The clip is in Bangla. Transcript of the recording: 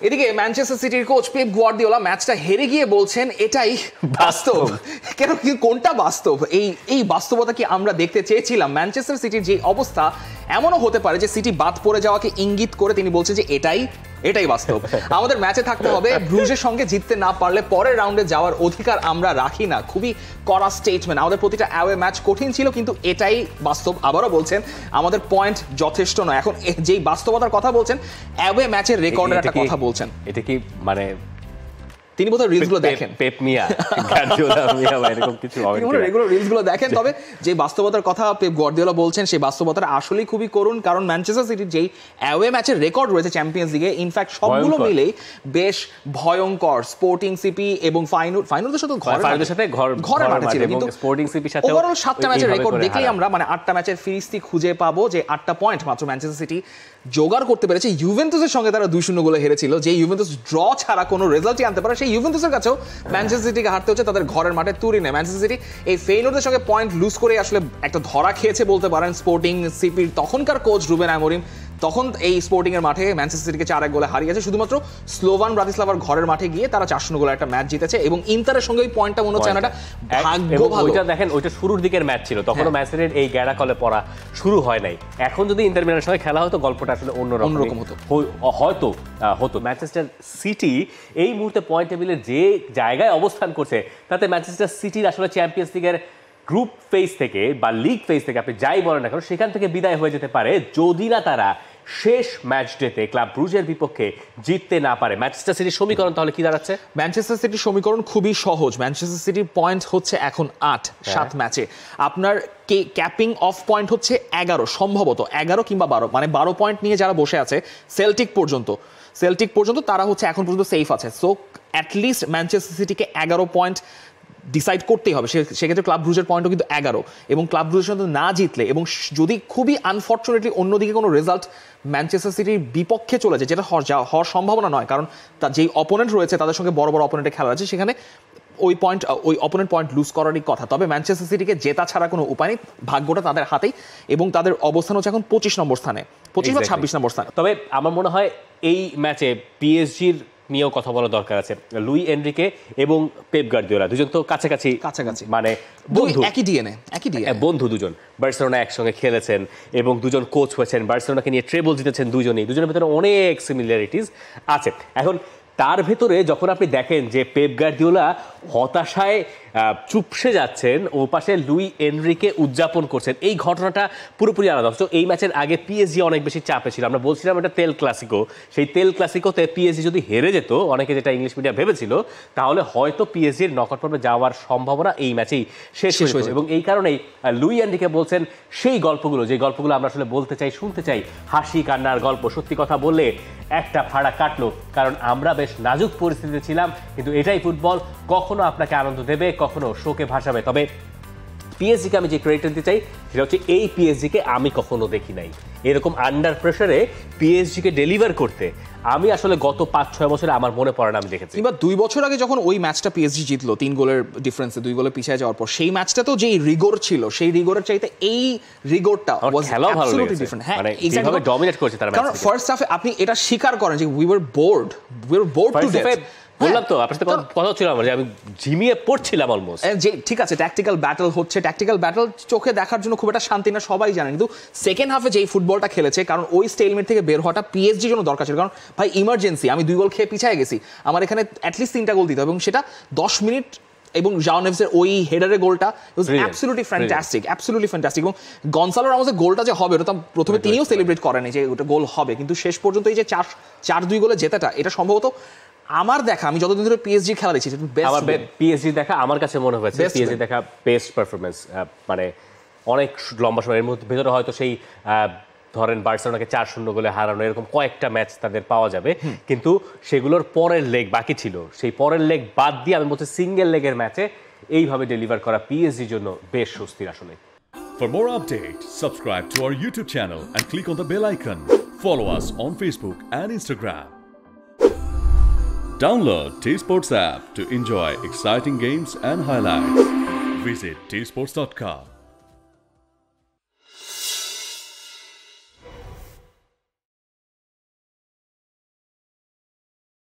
এদিকে ম্যানচেস্টার সিটির কোচ পেপ গুয়ার্দিওলা ম্যাচটা হেরে গিয়ে বলছেন এটাই বাস্তব। কেন কোনটা বাস্তব? এই বাস্তবতা কি আমরা দেখতে চেয়েছিলাম? ম্যানচেস্টার সিটির যে অবস্থা, এমনও হতে পারে যে সিটি বাদ পড়ে যাওয়াকে ইঙ্গিত করে তিনি বলছেন যে এটাই বাস্তব। আমাদের ম্যাচে থাকতে হবে, ব্রুজের সঙ্গে জিততে না পারলে পরের রাউন্ডে যাওয়ার অধিকার আমরা রাখি না। খুবই কড়া স্টেটমেন্ট। আমাদের প্রতিটা অ্যাওয়ে ম্যাচ কঠিন ছিল, কিন্তু এটাই বাস্তব। আবারও বলছেন আমাদের পয়েন্ট যথেষ্ট নয়। এখন যেই বাস্তবতার কথা বলছেন, অ্যাওয়ে ম্যাচের রেকর্ডের একটা কথা বলছেন। এটা কি মানে তিনি বোধহয় রিলসগুলো দেখেন, পেপ মিয়া গার্দিওলা মিয়া বা এরকম কিছু হবে না, রেগুলার রিলসগুলো দেখেন। তবে যে বাস্তবতার কথা পেপ গুয়ার্দিওলা বলছেন, সেই বাস্তবতাটা আসলেই খুবই করুণ। কারণ ম্যানচেস্টার সিটির যেই অ্যাওয়ে ম্যাচের রেকর্ড রয়েছে চ্যাম্পিয়ন্স লিগে, ইনফ্যাক্ট সবগুলো মিলেই বেশ ভয়ঙ্কর। স্পোর্টিং সিপি এবং ফাইনালের সাথে ঘরের মাঠে ছিল, কিন্তু স্পোর্টিং সিপির সাথে ওভারঅল 7টা ম্যাচের রেকর্ড দেখলেই আমরা মানে 8টা ম্যাচের ফিরিস্তি খুঁজে পাবো যে 8টা পয়েন্ট মাত্র ম্যানচেস্টার সিটি জোগাড় করতে পেরেছে। ইউভেন্টাসের সঙ্গে তারা 2-0 গোলে হেরেছিল, যে ইউভেন্টাস ড্র ছাড়া কোনো রেজাল্টই আনতে পারে। সেই ইউভেন্টাসের কাছেও ম্যানচেস্টার সিটিকে হারতে হচ্ছে তাদের ঘরের মাঠে তুরিনে। ম্যানচেস্টার সিটি এই ফেইনোরদের সঙ্গে পয়েন্ট লুজ করে আসলে একটা ধরা খেয়েছে বলতে পারেন স্পোর্টিং সিপির তখনকার কোচ রুবেন অ্যামোরিম। তখন এই স্পোর্টিং এর মাঠে ম্যানচেস্টার সিটিকে 4-1 গোলে হারিয়েছে। শুধুমাত্র স্লোভান ব্রাতিস্লাভার ঘরের মাঠে গিয়ে তারা 4-0 গোলে একটা ম্যাচ জিতেছে, এবং ইন্টারের সঙ্গে ওই পয়েন্টটা মনে হচ্ছে একটা ভাগ্য ভালো। ওইটা দেখেন, ওইটা শুরুর দিকের ম্যাচ ছিল, তখনও ম্যাচের এই গ্যাড়া কলে পড়া শুরু হয় নাই। এখন যদি ইন্টার মিলানের সঙ্গে খেলা হতো, গল্পটা আসলে অন্যরকম হতো। ম্যানচেস্টার সিটি এই মুহূর্তে পয়েন্ট টেবিলে যে জায়গায় অবস্থান করছে, তাতে ম্যানচেস্টার সিটির আসলে চ্যাম্পিয়ন্স লিগের গ্রুপ ফেজ থেকে বা লিগ ফেজ থেকে আপনি যাই বলেন না কেন, সেখান থেকে বিদায় হয়ে যেতে পারে যদি না তারা শেষ ম্যাচ ডেতে ক্লাব ব্রুজের বিপক্ষে জিততে না পারে। ম্যানচেস্টার সিটির সমীকরণ তাহলে কি দাঁড়াচ্ছে? ম্যানচেস্টার সিটির সমীকরণ খুবই সহজ। ম্যানচেস্টার সিটির পয়েন্ট হচ্ছে এখন 8 ম্যাচে। আপনার ক্যাপিং অফ পয়েন্ট হচ্ছে 11, সম্ভবত 11 কিংবা 12, মানে 12 পয়েন্ট নিয়ে যারা বসে আছে সেল্টিক পর্যন্ত তারা হচ্ছে এখন পর্যন্ত সেফ আছে। সো অ্যাটলিস্ট ম্যানচেস্টার সিটিকে 11 পয়েন্ট ডিসাইড করতেই হবে। সেক্ষেত্রে ক্লাব ব্রুজের পয়েন্টও কিন্তু 11, এবং ক্লাব ব্রুজের সাথে না জিতলে এবং যদি খুবই আনফর্চুনেটলি অন্যদিকে কোনো রেজাল্ট ম্যানচেস্টার সিটির বিপক্ষে চলে যায়, যেটা হওয়ার সম্ভাবনা নয়, কারণ তার যেই অপোনেন্ট রয়েছে তাদের সঙ্গে বড় বড় অপোনেন্টে খেলা আছে, সেখানে ওই অপোনেন্ট পয়েন্ট লুজ করারই কথা। তবে ম্যানচেস্টার সিটিকে জেতা ছাড়া কোনো উপায় নেই, ভাগ্যটা তাদের হাতেই, এবং তাদের অবস্থান হচ্ছে এখন 25 নম্বর স্থানে, 25 বা 26 নম্বর স্থানে। তবে আমার মনে হয় এই ম্যাচে পিএসজির নিয়েও কথা বলা দরকার আছে। লুই এনরিকে এবং পেপ গার্দিওলা দুজন তো কাছাকাছি, মানে বন্ধু, একই ডিএনএ বন্ধু দুজন। বার্সেলোনা একসঙ্গে খেলেছেন এবং দুজন কোচ হয়েছেন, বার্সেলোনাকে নিয়ে ট্রেবল জিতেছেন দুজনের ভেতরে অনেক সিমিলারিটিস আছে। এখন তার ভেতরে যখন আপনি দেখেন যে পেপ গার্দিওলা হতাশায় চুপসে যাচ্ছেন, ও পাশে লুই এনরিকে উদযাপন করছেন, এই ঘটনাটা পুরোপুরি আলাদা। তো এই ম্যাচের আগে পিএসজি অনেক বেশি চাপে ছিল। আমরা বলছিলাম এটা তেল ক্লাসিকো, সেই তেল ক্লাসিকোতে পিএসজি যদি হেরে যেত, অনেকে যেটা ইংলিশ মিডিয়া ভেবেছিল, তাহলে হয়তো পিএসজির নকআউট পর্বে যাওয়ার সম্ভাবনা এই ম্যাচেই শেষ হয়েছে। এবং এই কারণেই লুই এনরিকে বলছেন সেই গল্পগুলো, যে গল্পগুলো আমরা আসলে বলতে চাই, শুনতে চাই, হাসি কান্নার গল্প। সত্যি কথা বললে একটা ফাড়া কাটলো, কারণ আমরা বেশ নাজুক পরিস্থিতিতে ছিলাম, কিন্তু এটাই ফুটবল, কখনো আপনাকে আনন্দ দেবে, কখনো শোকে ভাসাবে। তবে পিএসজিকে আমি যে ক্রেডিট দিতে চাই সেটা হচ্ছে এই পিএসজিকে আমি কখনো দেখি নাই এরকম আন্ডার প্রেসারে পিএসজিকে ডেলিভার করতে। আমি আসলে গত 5-6 বছরে আমার মনে পড়ে না আমি দেখেছি। কিংবা 2 বছর আগে যখন ওই ম্যাচটা পিএসজি জিতলো 3 গোলের ডিফারেন্সে, 2 গোলে পিছিয়ে যাওয়ার পর, সেই ম্যাচটা তো যেই রিগোর ছিল, সেই রিগোরের চাইতে এই রিগোরটা ওয়াজ অ্যাবসলিউটলি ডিফারেন্ট। হ্যাঁ, এইভাবে ডমিনেট করেছে তারা ম্যাচ। কারণ ফার্স্ট হাফে আপনি এটা স্বীকার করেন যে we were board to death. বললাম তো আপনার সাথে কথা হচ্ছিল আমার, যে আমি ঝিমিয়ে পড়ছিলাম অলমোস্ট। যে ঠিক আছে, ট্যাকটিক্যাল ব্যাটল হচ্ছে, ট্যাকটিক্যাল ব্যাটল চোখে দেখার জন্য খুব একটা শান্তি না, সবাই জানেন। কিন্তু সেকেন্ড হাফে যেই ফুটবলটা খেলেছে, কারণ ওই স্টেলমেট থেকে বের হওয়াটা পিএসজির জন্য দরকার ছিল। কারণ ভাই ইমার্জেন্সি, আমি 2 গোল খেয়ে পিছিয়ে গেছি, আমার এখানে অ্যাটলিস্ট 3টা গোল দিতে হবে, এবং সেটা 10 মিনিট। এবং জাও নেভেসের ওই হেডারের গোলটা ওয়াজ অ্যাবসলিউটলি ফ্যান্টাস্টিক, এবং গনসালো রামোসের গোলটা যে হবে, ওটা প্রথমে তিনিও সেলিব্রেট করেনি যে ওটা গোল হবে, কিন্তু শেষ পর্যন্ত এই যে 4-2 গোলে জেতাটা, এটা সম্ভবত আমার দেখা, আমি যতদিন ধরে পিএসজি খেলা দেখছি, পিএসজি দেখা আমার কাছে মনে হয়েছে পিএসজি দেখা বেস্ট পারফরমেন্স। মানে অনেক লম্বা সময় এর মধ্যে ভেতরে হয়তো সেই ধরেন বার্সেলোনাকে 4-0 গোলে হারানো এরকম কয়েকটা ম্যাচ তাদের পাওয়া যাবে, কিন্তু সেগুলোর পরের লেগ বাকি ছিল। সেই পরের লেগ বাদ দিয়ে আমি বলছি সিঙ্গেল লেগের ম্যাচে এইভাবে ডেলিভার করা পিএসজির জন্য বেশ স্বস্তির আসলে। For more updates, subscribe to our YouTube channel and click on the bell icon. Follow us on Facebook and Instagram. Download T-Sports app to enjoy exciting games and highlights. Visit tsports.com.